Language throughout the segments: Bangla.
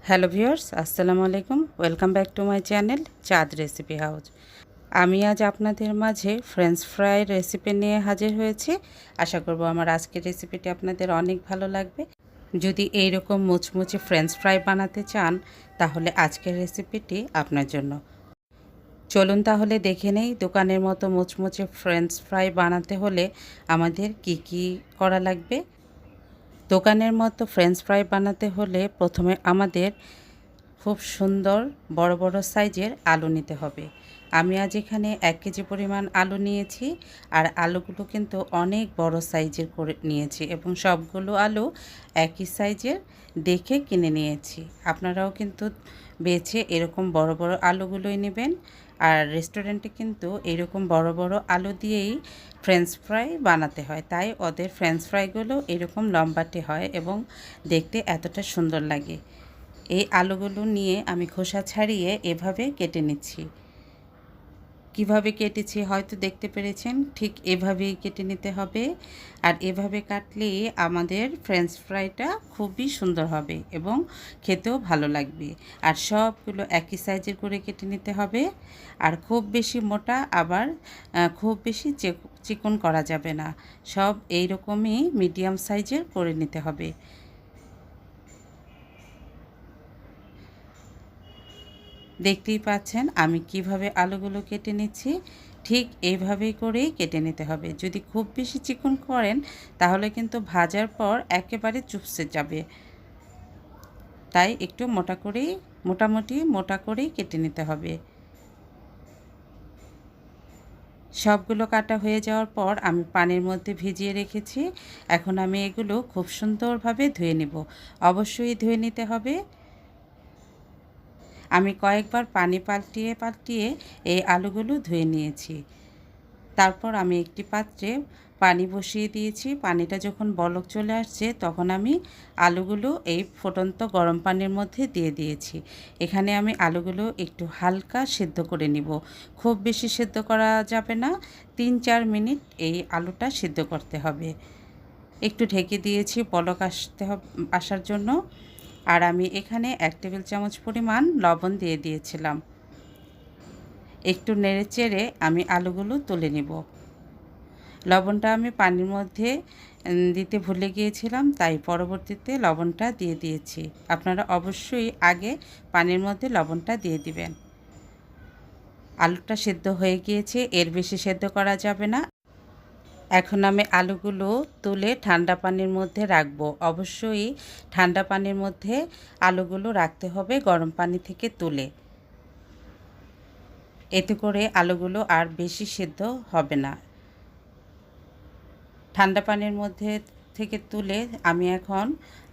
হ্যালো ভিউয়ার্স, আসসালামু আলাইকুম। Welcome back to my channel চাঁদ রেসিপি হাউস। আমি আজ আপনাদের মাঝে ফ্রেঞ্চ ফ্রাই রেসিপি নিয়ে হাজির হয়েছি। আশা করব আমার আজকের রেসিপিটি আপনাদের অনেক ভালো লাগবে। যদি এইরকম মুচমুচে ফ্রেঞ্চ ফ্রাই বানাতে চান তাহলে আজকের রেসিপিটি আপনার জন্য। চলুন তাহলে দেখে নেই দোকানের মতো মুচমুচে ফ্রেঞ্চ ফ্রাই বানাতে হলে আমাদের কি কি করা লাগবে। দোকানের মতো ফ্রেঞ্চ ফ্রাই বানাতে হলে প্রথমে আমাদের খুব সুন্দর বড় বড় সাইজের আলু নিতে হবে। আমি আজ এখানে 1 কেজি পরিমাণ আলু নিয়েছি, আর আলুগুলো কিন্তু অনেক বড় সাইজের করে নিয়েছি এবং সবগুলো আলু একই সাইজের দেখে কিনে নিয়েছি। আপনারাও কিন্তু বেছে এরকম বড় বড় আলুগুলোই নেবেন। আর রেস্টুরেন্টে কিন্তু এরকম বড় বড় আলু দিয়েই ফ্রেঞ্চ ফ্রাই বানাতে হয়, তাই ওদের ফ্রেঞ্চ ফ্রাইগুলো এরকম লম্বাটে হয় এবং দেখতে এতটা সুন্দর লাগে। এই আলুগুলো নিয়ে আমি খোসা ছাড়িয়ে এভাবে কেটে নিচ্ছি। কিভাবে কেটেছি হয়তো দেখতে পেরেছেন, ঠিক এভাবেই কেটে নিতে হবে। আর এভাবে কাটলে আমাদের ফ্রেঞ্চ ফ্রাইটা খুবই সুন্দর হবে এবং খেতেও ভালো লাগবে। আর সবগুলো একই সাইজের করে কেটে নিতে হবে। আর খুব বেশি মোটা আবার খুব বেশি চিকন করা যাবে না, সব এই রকমই মিডিয়াম সাইজের করে নিতে হবে। দেখতেই পাচ্ছেন আমি কিভাবে আলুগুলো কেটে নিচ্ছি, ঠিক এইভাবেই করেই কেটে নিতে হবে। যদি খুব বেশি চিকন করেন তাহলে কিন্তু ভাজার পর একেবারে চুপসে যাবে, তাই একটু মোটামুটি মোটা করেই কেটে নিতে হবে। সবগুলো কাটা হয়ে যাওয়ার পর আমি পানির মধ্যে ভিজিয়ে রেখেছি। এখন আমি এগুলো খুব সুন্দরভাবে ধুয়ে নেব। অবশ্যই ধুয়ে নিতে হবে। আমি কয়েকবার পানি পাল্টিয়ে এই আলুগুলো ধুয়ে নিয়েছি। তারপর আমি একটি পাত্রে পানি বসিয়ে দিয়েছি। পানিটা যখন বলক চলে আসছে তখন আমি আলুগুলো এই ফুটন্ত গরম পানির মধ্যে দিয়ে দিয়েছি। এখানে আমি আলুগুলো একটু হালকা সেদ্ধ করে নিব। খুব বেশি সেদ্ধ করা যাবে না, 3-4 মিনিট এই আলুটা সেদ্ধ করতে হবে। একটু ঢেকে দিয়েছি বলক আসার জন্য। আর আমি এখানে 1 টেবিল চামচ পরিমাণ লবণ দিয়ে দিয়েছিলাম। একটু নেড়েচেড়ে আমি আলুগুলো তুলে নিব। লবণটা আমি পানির মধ্যে দিতে ভুলে গিয়েছিলাম, তাই পরবর্তীতে লবণটা দিয়ে দিয়েছি। আপনারা অবশ্যই আগে পানির মধ্যে লবণটা দিয়ে দিবেন। আলুটা সেদ্ধ হয়ে গিয়েছে, এর বেশি সেদ্ধ করা যাবে না। এখন আমি আলুগুলো তুলে ঠান্ডা পানির মধ্যে রাখবো। অবশ্যই ঠান্ডা পানির মধ্যে আলুগুলো রাখতে হবে, গরম পানি থেকে তুলে। এতে করে আলুগুলো আর বেশি সেদ্ধ হবে না। ঠান্ডা পানির মধ্যে থেকে তুলে আমি এখন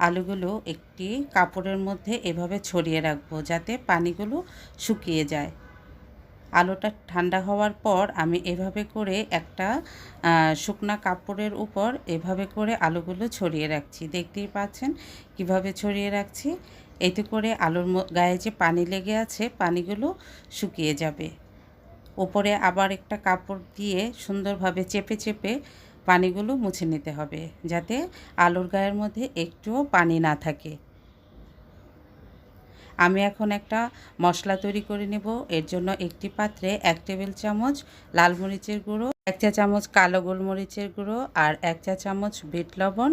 আলুগুলো একটি কাপড়ের মধ্যে এভাবে ছড়িয়ে রাখবো, যাতে পানিগুলো শুকিয়ে যায়। আলুটা ঠান্ডা হওয়ার পর আমি এভাবে করে একটা শুকনা কাপড়ের উপর এভাবে করে আলুগুলো ছড়িয়ে রাখছি। দেখতেই পাচ্ছেন কিভাবে ছড়িয়ে রাখছি। এতে করে আলুর গায়ে যে পানি লেগে আছে পানিগুলো শুকিয়ে যাবে। উপরে আবার একটা কাপড় দিয়ে সুন্দরভাবে চেপে পানিগুলো মুছে নিতে হবে, যাতে আলুর গায়ের মধ্যে একটুও পানি না থাকে। আমি এখন একটা মশলা তৈরি করে নেব। এর জন্য একটি পাত্রে 1 টেবিল চামচ লাল মরিচের গুঁড়ো, 1 চা চামচ কালো গোলমরিচের গুঁড়ো, আর 1 চা চামচ বিট লবণ,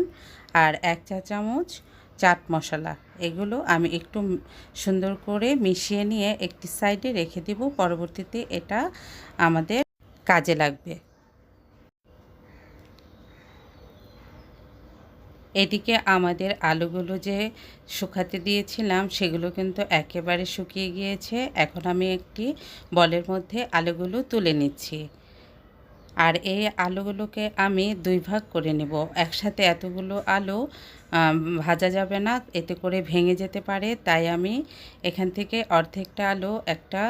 আর 1 চা চামচ চাট মশলা, এগুলো আমি একটু সুন্দর করে মিশিয়ে নিয়ে একটি সাইডে রেখে দেব। পরবর্তীতে এটা আমাদের কাজে লাগবে। এদিকে আমাদের আলুগুলো যে শুকাতে দিয়েছিলাম সেগুলো কিন্তু একেবারে শুকিয়ে গিয়েছে। এখন আমি একটি বলের মধ্যে আলুগুলো তুলে নিচ্ছি। আর এই আলুগুলোকে আমি 2 ভাগ করে নেব। একসাথে এতগুলো আলু ভাজা যাবে না, এতে করে ভেঙে যেতে পারে। তাই আমি এখান থেকে অর্ধেকটা আলু একটা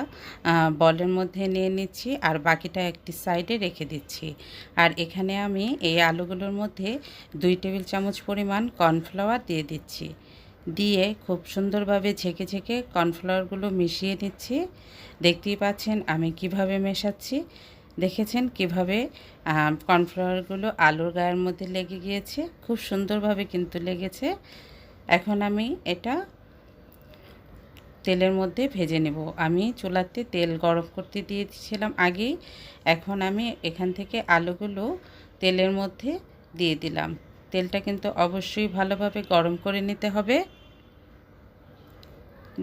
বলের মধ্যে নিয়ে নিচ্ছি, আর বাকিটা একটি সাইডে রেখে দিচ্ছি। আর এখানে আমি এই আলুগুলোর মধ্যে 2 টেবিল চামচ পরিমাণ কর্নফ্লাওয়ার দিয়ে দিচ্ছি। দিয়ে খুব সুন্দরভাবে ঝেঁকে কর্নফ্লাওয়ারগুলো মিশিয়ে নিচ্ছি। দেখতেই পাচ্ছেন আমি কিভাবে মেশাচ্ছি। দেখেছেন কিভাবে কর্নফ্লাওয়ারগুলো আলুর গায়ের মধ্যে লেগে গিয়েছে, খুব সুন্দরভাবে কিন্তু লেগেছে। এখন আমি এটা তেলের মধ্যে ভেজে নেব। আমি চুলাতে তেল গরম করতে দিয়েছিলাম আগেই। এখন আমি এখান থেকে আলুগুলো তেলের মধ্যে দিয়ে দিলাম। তেলটা কিন্তু অবশ্যই ভালোভাবে গরম করে নিতে হবে।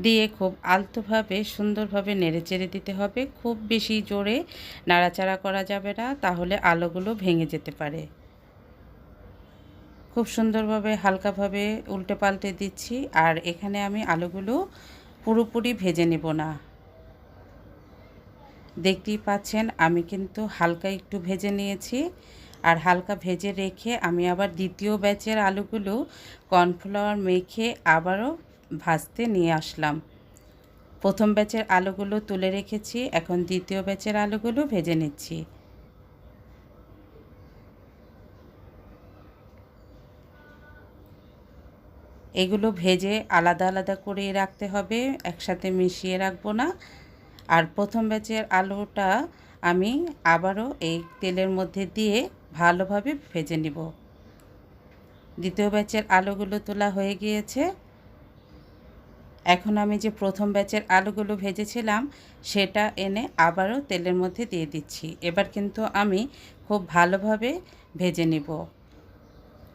দিয়ে খুব আলতোভাবে সুন্দরভাবে নেড়েচেড়ে দিতে হবে। খুব বেশি জোরে নাড়াচাড়া করা যাবে না, তাহলে আলুগুলো ভেঙে যেতে পারে। খুব সুন্দরভাবে হালকাভাবে উল্টে পাল্টে দিচ্ছি। আর এখানে আমি আলুগুলো পুরোপুরি ভেজে নেব না। দেখতেই পাচ্ছেন আমি কিন্তু হালকা একটু ভেজে নিয়েছি। আর হালকা ভেজে রেখে আমি আবার দ্বিতীয় ব্যাচের আলুগুলো কর্নফ্লাওয়ার মেখে আবারও ভাজতে নিয়ে আসলাম। প্রথম ব্যাচের আলুগুলো তুলে রেখেছি, এখন দ্বিতীয় ব্যাচের আলুগুলো ভেজে নিচ্ছি। এগুলো ভেজে আলাদা আলাদা করে রাখতে হবে, একসাথে মিশিয়ে রাখবো না। আর প্রথম ব্যাচের আলুটা আমি আবারও এই তেলের মধ্যে দিয়ে ভালোভাবে ভেজে নিব। দ্বিতীয় ব্যাচের আলুগুলো তোলা হয়ে গিয়েছে। এখন আমি যে প্রথম ব্যাচের আলুগুলো ভেজেছিলাম সেটা এনে আবারও তেলের মধ্যে দিয়ে দিচ্ছি। এবার কিন্তু আমি খুব ভালোভাবে ভেজে নিব।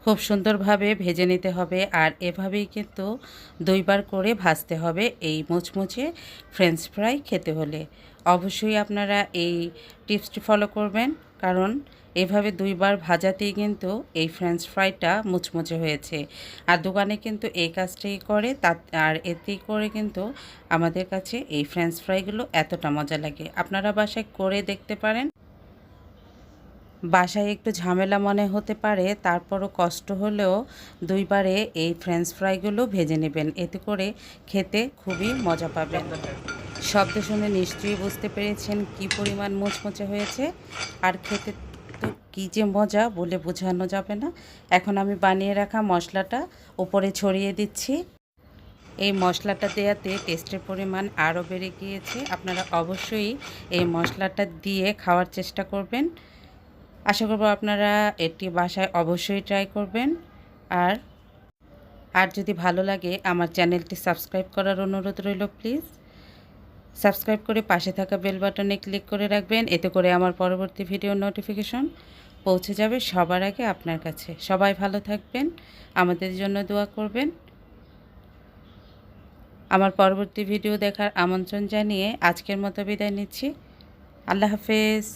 খুব সুন্দরভাবে ভেজে নিতে হবে। আর এভাবেই কিন্তু দুইবার করে ভাজতে হবে এই মুচমুচে ফ্রেঞ্চ ফ্রাই খেতে হলে। অবশ্যই আপনারা এই টিপসটি ফলো করবেন, কারণ এভাবে দুইবার ভাজাতেই কিন্তু এই ফ্রেঞ্চ ফ্রাইটা মুচমুচে হয়েছে। আর দোকানে কিন্তু এই কাজটাই করে, আর এতেই করে কিন্তু আমাদের কাছে এই ফ্রেঞ্চ ফ্রাইগুলো এতটা মজা লাগে। আপনারা বাসায় করে দেখতে পারেন। বাসায় একটু ঝামেলা মনে হতে পারে, তারপরও কষ্ট হলেও দুইবারে এই ফ্রেঞ্চ ফ্রাইগুলো ভেজে নেবেন, এতে করে খেতে খুবই মজা পাবেন। শব্দ শুনে নিশ্চয়ই বুঝতে পেরেছেন কি পরিমাণ মুচমুচে হয়েছে। আর খেতে তো কী যে মজা বলে বোঝানো যাবে না। এখন আমি বানিয়ে রাখা মশলাটা উপরে ছড়িয়ে দিচ্ছি। এই মশলাটা দেওয়াতে টেস্টের পরিমাণ আরও বেড়ে গিয়েছে। আপনারা অবশ্যই এই মশলাটা দিয়ে খাওয়ার চেষ্টা করবেন। আশা করব আপনারা এটি বাসায় অবশ্যই ট্রাই করবেন। আর আর যদি ভালো লাগে আমার চ্যানেলটি সাবস্ক্রাইব করার অনুরোধ রইল। প্লিজ সাবস্ক্রাইব করে পাশে থাকা বেল বাটনে ক্লিক করে রাখবেন, এতে করে আমার পরবর্তী ভিডিওর নোটিফিকেশন পৌঁছে যাবে সবার আগে আপনার কাছে। সবাই ভালো থাকবেন, আমাদের জন্য দোয়া করবেন। আমার পরবর্তী ভিডিও দেখার আমন্ত্রণ জানিয়ে আজকের মতো বিদায় নিচ্ছি। আল্লাহ হাফেজ।